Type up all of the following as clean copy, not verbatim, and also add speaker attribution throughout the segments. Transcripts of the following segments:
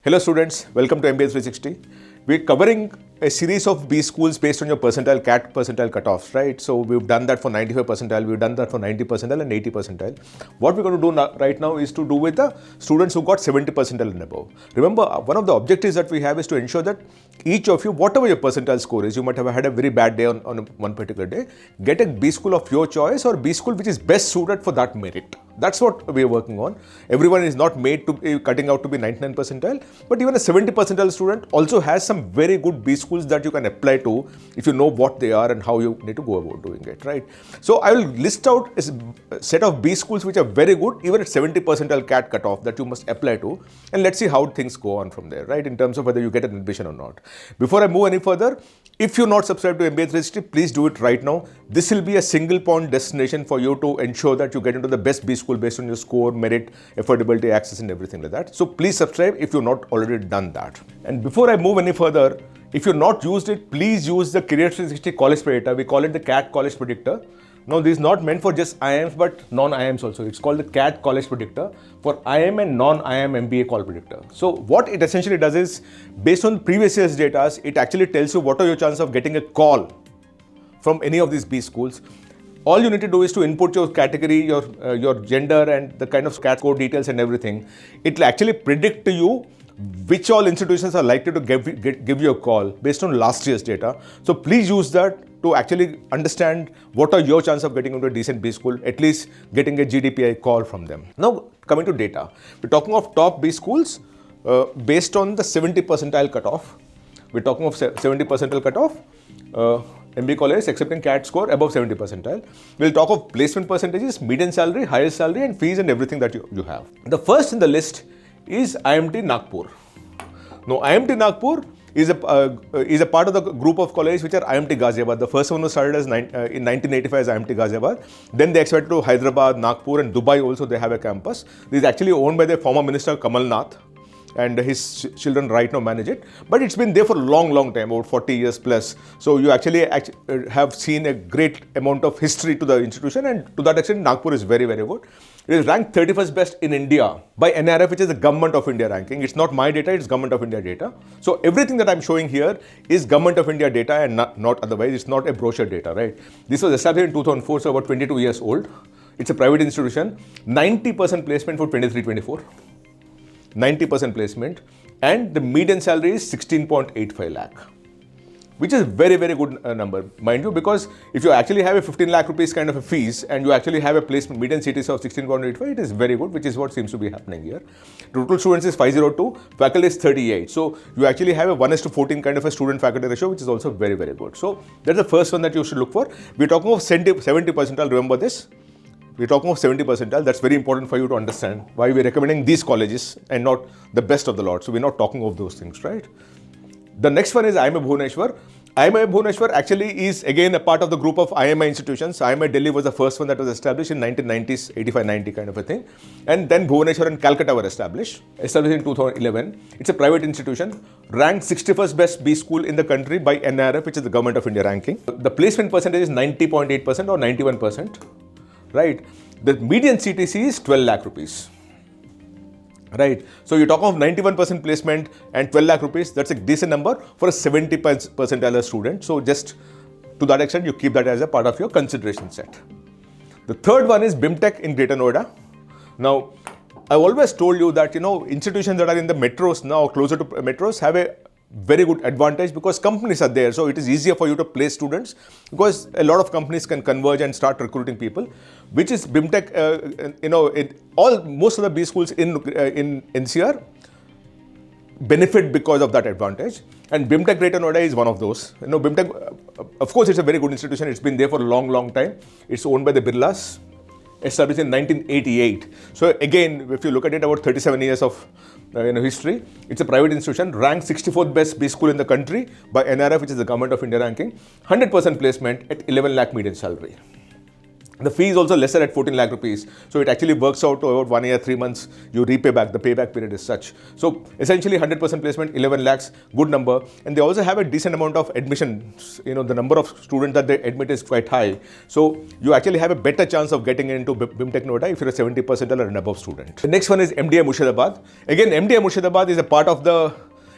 Speaker 1: Hello students, welcome to MBA 360. We're covering a series of B schools based on your percentile, CAT percentile cutoffs, right? So we've done that for 95 percentile, we've done that for 90 percentile and 80 percentile. What we're going to do right now is to do with the students who got 70 percentile and above. Remember, one of the objectives that we have is to ensure that each of you, whatever your percentile score is, you might have had a very bad day on one particular day, get a B school of your choice or B school which is best suited for that merit. That's what we are working on. Everyone is not made to be cutting out to be 99 percentile, but even a 70 percentile student also has some very good B schools that you can apply to if you know what they are and how you need to go about doing it, right? So I will list out a set of B schools which are very good, even at 70 percentile CAT cutoff that you must apply to, and let's see how things go on from there, right? In terms of whether you get an admission or not. Before I move any further, if you're not subscribed to MBA 360, please do it right now. This will be a single point destination for you to ensure that you get into the best B school based on your score, merit, affordability, access and everything like that. So please subscribe if you've not already done that. And before I move any further, if you've not used it, please use the Career 360 College Predictor. We call it the CAT College Predictor. Now, this is not meant for just IIMs, but non-IIMs also. It's called the CAT College Predictor for IIM and non-IIM MBA Call Predictor. So, what it essentially does is, based on previous year's data, it actually tells you what are your chances of getting a call from any of these B schools. All you need to do is to input your category, your gender and the kind of CAT score details and everything. It will actually predict to you which all institutions are likely to give you a call based on last year's data. So please use that to actually understand what are your chances of getting into a decent B school, at least getting a GDPI call from them. Now, coming to data, we're talking of top B schools based on the 70 percentile cutoff. We're talking of 70 percentile cutoff. MBA colleges accepting CAT score above 70 percentile. We'll talk of placement percentages, median salary, highest salary and fees and everything that you have. The first in the list is IMT Nagpur. Now, IMT Nagpur is a part of the group of colleges which are IMT Ghaziabad. The first one was started as in 1985 as IMT Ghaziabad. Then they expanded to Hyderabad, Nagpur and Dubai also they have a campus. This is actually owned by the former minister Kamal Nath, and his children right now manage it. But it's been there for a long time, about 40 years plus. So you actually have seen a great amount of history to the institution, and to that extent, Nagpur is very good. It is ranked 31st best in India by NRF, which is the Government of India ranking. It's not my data, it's Government of India data. So everything that I'm showing here is Government of India data and not otherwise. It's not a brochure data, right? This was established in 2004, so about 22 years old. It's a private institution, 90% placement for 23-24. 90% placement, and the median salary is 16.85 lakh, which is very good number, mind you, because if you actually have a 15 lakh rupees kind of a fees and you actually have a placement median CTC of 16.85, it is very good, which is what seems to be happening here. Total students is 502, faculty is 38. So you actually have a 1:14 kind of a student faculty ratio, which is also very good. So that's the first one that you should look for. We're talking of 70 percentile, remember this. We're talking of 70 percentile. That's very important for you to understand why we're recommending these colleges and not the best of the lot. So we're not talking of those things, right? The next one is IMI Bhubaneswar. IMI Bhubaneswar actually is again a part of the group of IMI institutions. IMI Delhi was the first one that was established in 1990s, 85-90 kind of a thing. And then Bhubaneswar and Calcutta were established in 2011. It's a private institution, ranked 61st best B school in the country by NRF, which is the Government of India ranking. The placement percentage is 90.8% or 91%. Right, the median CTC is 12 lakh rupees. Right, so you're talking of 91% placement and 12 lakh rupees. That's a decent number for a 70 percentile student. So just to that extent, you keep that as a part of your consideration set. The third one is BIMTECH in Greater Noida. Now, I've always told you that institutions that are in the metros now, closer to metros, have a very good advantage because companies are there, so it is easier for you to place students because a lot of companies can converge and start recruiting people, which is BIMTECH. Most of the B schools in NCR benefit because of that advantage, and BIMTECH Greater Noida is one of those. BIMTECH, of course, it's a very good institution. It's been there for a long time. It's owned by the Birlas, established in 1988. So again, if you look at it, about 37 years of history. It's a private institution, ranked 64th best B school in the country by NRF, which is the Government of India ranking. 100% placement at 11 lakh median salary. The fee is also lesser at 14 lakh rupees. So it actually works out to about 1 year, 3 months, you repay back. The payback period is such. So essentially 100% placement, 11 lakhs, good number. And they also have a decent amount of admissions. The number of students that they admit is quite high. So you actually have a better chance of getting into BIMTECH Noida if you're a 70% or an above student. The next one is MDI Murshidabad. Again, MDI Murshidabad is a part of the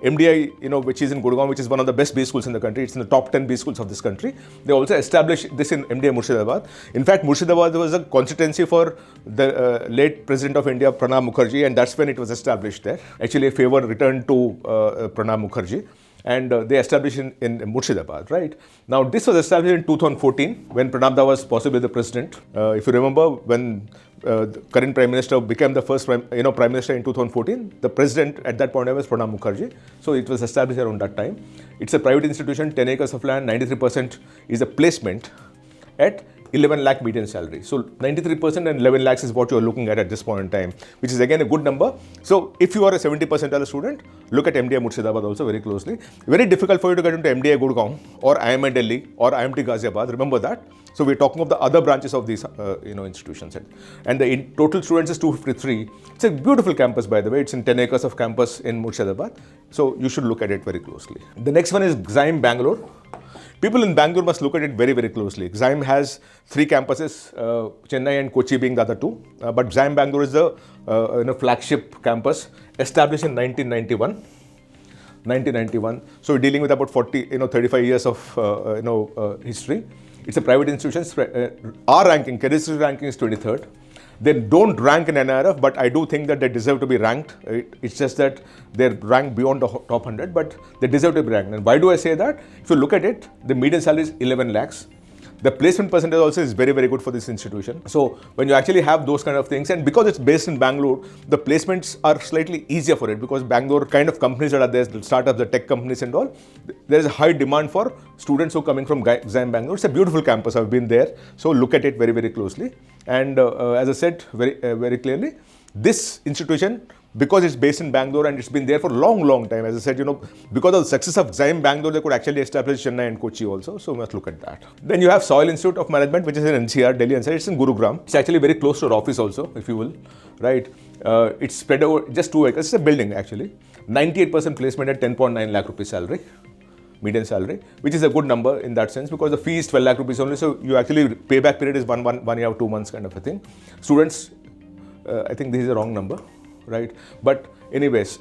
Speaker 1: MDI, which is in Gurgaon, which is one of the best B schools in the country. It's in the top 10 B schools of this country. They also established this in MDI Murshidabad. In fact, Murshidabad was a constituency for the late President of India, Pranab Mukherjee, and that's when it was established there. Actually, a favor returned to Pranab Mukherjee. And they established in Murshidabad, right? Now, this was established in 2014 when Pranab Da was possibly the president. If you remember, when the current Prime Minister became the first Prime Minister in 2014, the president at that point was Pranab Mukherjee. So it was established around that time. It's a private institution, 10 acres of land, 93% is a placement at 11 lakh median salary. So 93% and 11 lakhs is what you're looking at this point in time, which is again a good number. So if you are a 70% student, look at MDI Murshidabad also very closely. Very difficult for you to get into MDI Gurgaon or IMI Delhi or IMT Ghaziabad. Remember that. So we're talking of the other branches of these institutions. And the total students is 253. It's a beautiful campus, by the way. It's in 10 acres of campus in Murshidabad. So you should look at it very closely. The next one is XIME Bangalore. People in Bangalore must look at it very, very closely. XIME has 3 campuses, Chennai and Kochi being the other 2. But XIME Bangalore is the flagship campus established in 1991. So we're dealing with about 35 years of history. It's a private institution. Our ranking, Cadistry ranking is 23rd. They don't rank in NIRF, but I do think that they deserve to be ranked. It's just that they're ranked beyond the top 100, but they deserve to be ranked. And why do I say that? If you look at it, the median salary is 11 lakhs. The placement percentage also is very, very good for this institution. So when you actually have those kind of things, and because it's based in Bangalore, the placements are slightly easier for it, because Bangalore kind of companies that are there, the startups, the tech companies and all, there is a high demand for students who are coming from XIME Bangalore. It's a beautiful campus. I've been there. So look at it very, very closely. And as I said very clearly, this institution, because it's based in Bangalore and it's been there for a long time, as I said, because of the success of XIME Bangalore, they could actually establish Chennai and Kochi also. So we must look at that. Then you have Soil Institute of Management, which is in NCR, Delhi NCR. It's in Gurugram. It's actually very close to our office also, if you will, right? It's spread over just 2 acres. It's a building actually. 98% placement at 10.9 lakh rupees salary, median salary, which is a good number in that sense, because the fee is 12 lakh rupees only. So you actually payback period is 1 year or 2 months kind of a thing. Students, I think this is a wrong number, right? But anyways,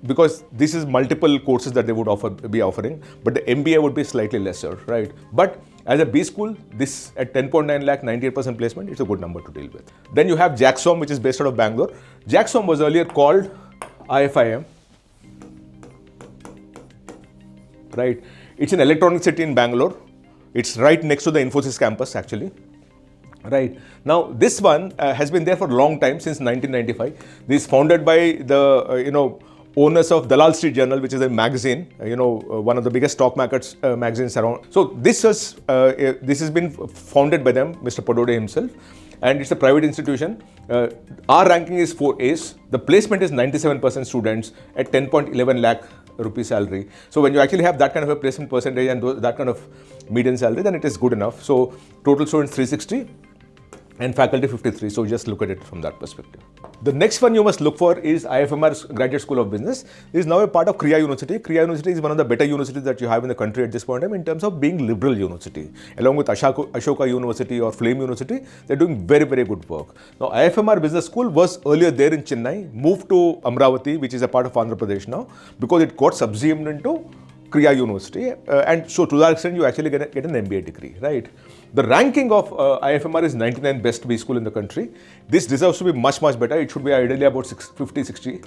Speaker 1: because this is multiple courses that they would be offering, but the MBA would be slightly lesser, right? But as a B school, this at 10.9 lakh, 98% placement, it's a good number to deal with. Then you have JAGSOM, which is based out of Bangalore. JAGSOM was earlier called IFIM, right? It's an electronic city in Bangalore. It's right next to the Infosys campus actually. Right. Now, this one has been there for a long time, since 1995. This is founded by the, owners of Dalal Street Journal, which is a magazine, one of the biggest stock markets magazines around. So this has been founded by them, Mr. Padode himself, and it's a private institution. Our ranking is 4As. The placement is 97% students at 10.11 lakh rupee salary. So when you actually have that kind of a placement percentage and that kind of median salary, then it is good enough. So total students 360 and faculty 53. So just look at it from that perspective. The next one you must look for is IFMR Graduate School of Business. It is now a part of Kriya University. Kriya University is one of the better universities that you have in the country at this point in time in terms of being liberal university. Along with Ashoka University or Flame University, they're doing very, very good work. Now, IFMR Business School was earlier there in Chennai, moved to Amravati, which is a part of Andhra Pradesh now, because it got subsumed into Kriya University, and so to that extent you actually get an MBA degree, right? The ranking of IFMR is 99th best B school in the country. This deserves to be much better. It should be ideally about 50-60,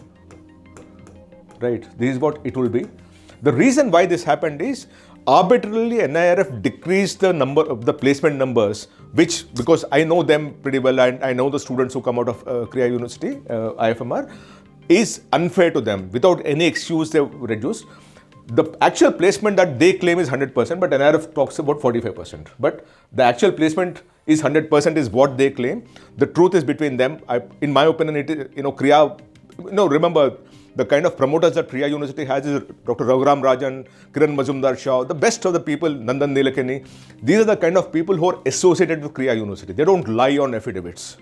Speaker 1: right? This is what it will be. The reason why this happened is arbitrarily NIRF decreased the number of the placement numbers, which, because I know them pretty well and I know the students who come out of Kriya University, IFMR, is unfair to them. Without any excuse, they've reduced. The actual placement that they claim is 100%, but NIRF talks about 45%. But the actual placement is 100% is what they claim. The truth is between them. In my opinion, it is, Kriya, remember, the kind of promoters that Priya University has is Dr. Raghuram Rajan, Kiran Majumdar Shah, the best of the people, Nandan Nilekani. These are the kind of people who are associated with Priya University. They don't lie on affidavits.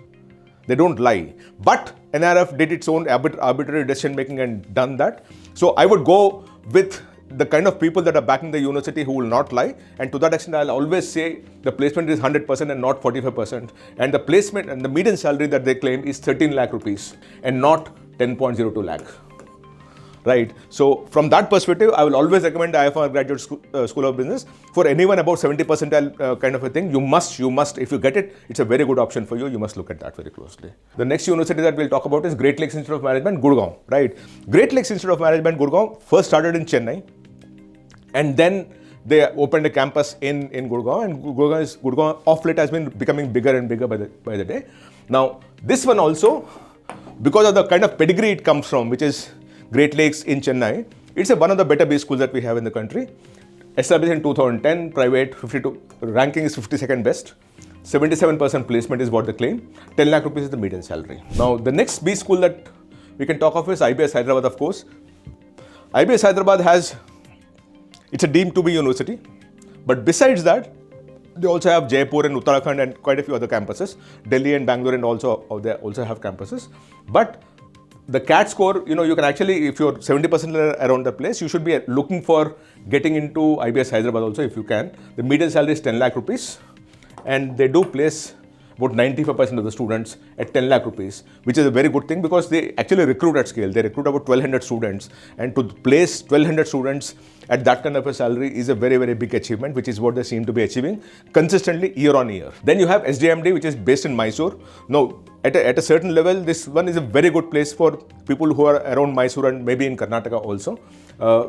Speaker 1: They don't lie. But NRF did its own arbitrary decision making and done that. So I would go with the kind of people that are backing the university who will not lie, and to that extent I'll always say the placement is 100% and not 45%, and the placement and the median salary that they claim is 13 lakh rupees and not 10.02 lakh. Right. So from that perspective, I will always recommend IFMR Graduate School of Business. For anyone about 70 percentile kind of a thing, you must, if you get it, it's a very good option for you. You must look at that very closely. The next university that we'll talk about is Great Lakes Institute of Management, Gurgaon. Right. Great Lakes Institute of Management, Gurgaon first started in Chennai, and then they opened a campus in Gurgaon, and Gurgaon of late has been becoming bigger and bigger by the day. Now, this one also, because of the kind of pedigree it comes from, which is Great Lakes in Chennai, it's one of the better B schools that we have in the country. Established in 2010, private, 52, ranking is 52nd best. 77% placement is what they claim. 10 lakh rupees is the median salary. Now, the next B school that we can talk of is IBS Hyderabad, of course. IBS Hyderabad it's a deemed to be university. But besides that, they also have Jaipur and Uttarakhand and quite a few other campuses. Delhi and Bangalore and they also have campuses. But the CAT score, you can actually, if you're 70% around the place, you should be looking for getting into IBS Hyderabad also if you can. The median salary is 10 lakh rupees, and they do place about 95% of the students at 10 lakh rupees, which is a very good thing because they actually recruit at scale. They recruit about 1200 students, and to place 1200 students at that kind of a salary is a very, very big achievement, which is what they seem to be achieving consistently year on year. Then you have SDMIMD, which is based in Mysore. Now, at a certain level, this one is a very good place for people who are around Mysore and maybe in Karnataka also.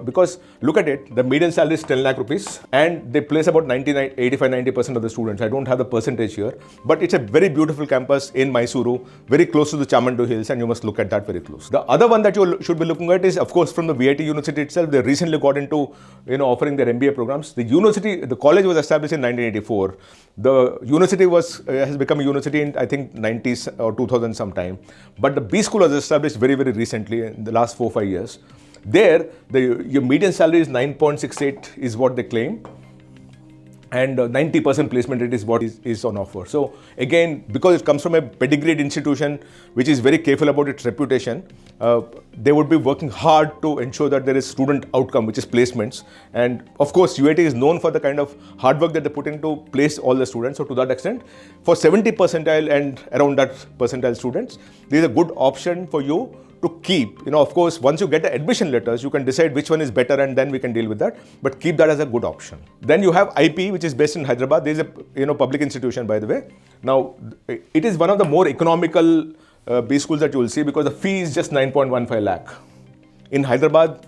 Speaker 1: Because look at it, the median salary is 10 lakh rupees and they place about 85-90% of the students. I don't have the percentage here, but it's a very beautiful campus in Mysuru, very close to the Chamandu Hills, and you must look at that very close. The other one that you should be looking at is, of course, from the VIT University itself. They recently got into offering their MBA programs. The college was established in 1984. The university has become a university in, I think, 90s or 2000 sometime. But the B school was established very, very recently in the last 4-5 years. There, your median salary is 9.68 is what they claim, and 90% placement rate is what is on offer. So again, because it comes from a pedigreed institution which is very careful about its reputation, they would be working hard to ensure that there is student outcome, which is placements. And of course, UIT is known for the kind of hard work that they put in to place all the students. So to that extent, for 70 percentile and around that percentile students, there is a good option for you to keep. Of course, once you get the admission letters, you can decide which one is better and then we can deal with that. But keep that as a good option. Then you have IPE, which is based in Hyderabad. There is a for institution, by the way. Now, it is one of the more economical B schools that you will see because the fee is just 9.15 lakh. In Hyderabad,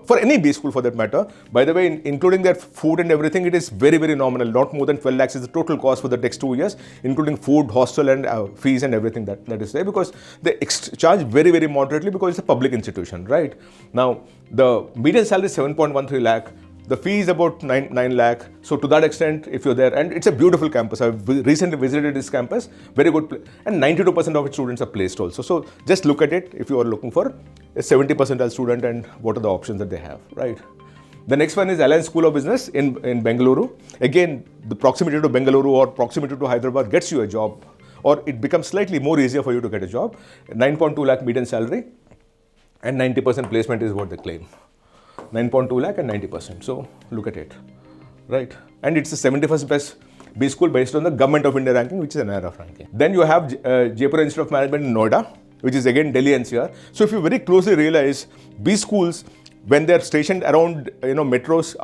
Speaker 1: for any B school for that matter, by the way, including their food and everything, it is very, very nominal. Not more than 12 lakhs is the total cost for the next 2 years, including food, hostel and fees and everything that is there, because they charge very, very moderately because it's a public institution, right? Now, the median salary is 7.13 lakh. The fee is about 9 lakh. So to that extent, if you're there, and it's a beautiful campus. I've recently visited this campus, very good, and 92% of its students are placed also. So just look at it if you are looking for a 70 percentile student and what are the options that they have, right? The next one is Alliance School of Business in Bengaluru. Again, the proximity to Bengaluru or proximity to Hyderabad gets you a job, or it becomes slightly more easier for you to get a job. 9.2 lakh median salary and 90% placement is what they claim. 9.2 lakh and 90%. So look at it, right? And it's the 71st best B school based on the Government of India ranking, which is an NRF ranking. Then you have Jaipuria Institute of Management in Noida, which is again Delhi NCR. So if you very closely realize, B schools, when they're stationed around metros,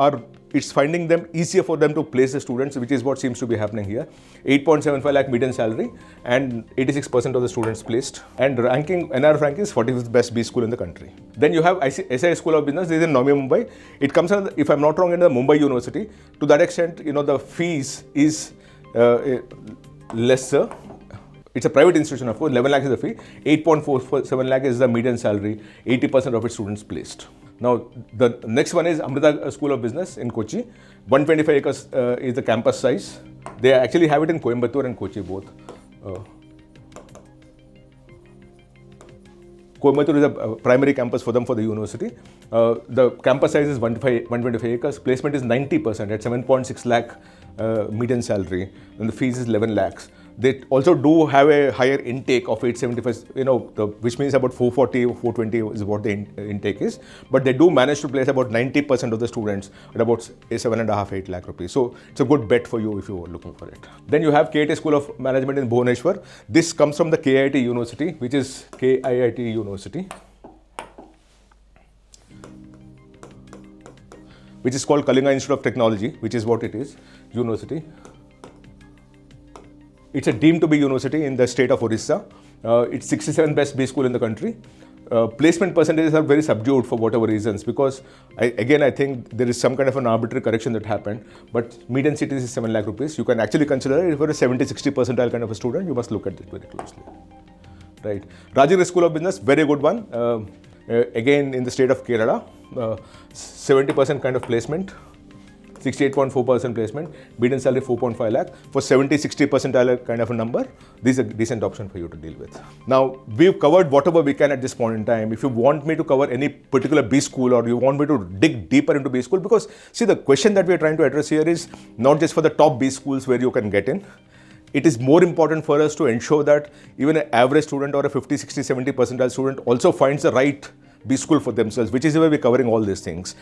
Speaker 1: it's finding them easier for them to place the students, which is what seems to be happening here. 8.75 lakh median salary and 86% of the students placed. And NRF ranking is 45th best B school in the country. Then you have SIES School of Business. This is in Navi Mumbai. It comes under, if I'm not wrong, in the Mumbai University. To that extent, the fees is lesser. It's a private institution, of course. 11 lakh is the fee. 8.47 lakh is the median salary. 80% of its students placed. Now, the next one is Amrita School of Business in Kochi. 125 acres is the campus size. They actually have it in Coimbatore and Kochi both. Coimbatore is a primary campus for them for the university. The campus size is 125 acres. Placement is 90% at 7.6 lakh median salary, and the fees is 11 lakhs. They also do have a higher intake of 875, which means about 440 or 420 is what the intake is. But they do manage to place about 90% of the students at about 7.5-8 lakh rupees. So it's a good bet for you if you are looking for it. Then you have KIIT School of Management in Bhubaneswar. This comes from the KIIT University, which is KIIT University, which is called Kalinga Institute of Technology, which is what it is, university. It's a deemed to be university in the state of Orissa. It's 67th best B school in the country. Placement percentages are very subdued for whatever reasons, because I think there is some kind of an arbitrary correction that happened, but median CTC is 7 lakh rupees. You can actually consider it if you're a 70-60 percentile kind of a student, you must look at it very closely. Right. Rajagiri School of Business, very good one. Again in the state of Kerala, 70% kind of placement. 68.4% placement, median salary 4.5 lakh. For 70-60 percentile kind of a number, this is a decent option for you to deal with. Now, we've covered whatever we can at this point in time. If you want me to cover any particular B school, or you want me to dig deeper into B school, because see, the question that we are trying to address here is not just for the top B schools where you can get in. It is more important for us to ensure that even an average student or a 50, 60, 70 percentile student also finds the right B school for themselves, which is why we're covering all these things.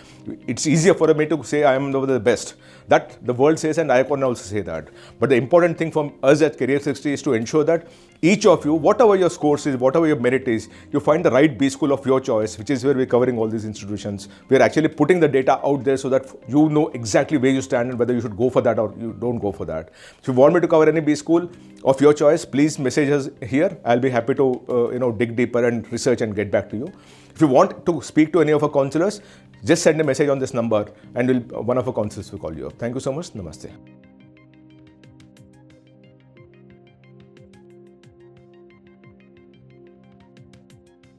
Speaker 1: It's easier for me to say I am the best. That the world says, and I can also say that. But the important thing from us at Career 60 is to ensure that each of you, whatever your scores is, whatever your merit is, you find the right B school of your choice, which is where we're covering all these institutions. We're actually putting the data out there so that you know exactly where you stand and whether you should go for that or you don't go for that. If you want me to cover any B school of your choice, please message us here. I'll be happy to dig deeper and research and get back to you. If you want to speak to any of our counselors, just send a message on this number and one of our counselors will call you up. Thank you so much. Namaste.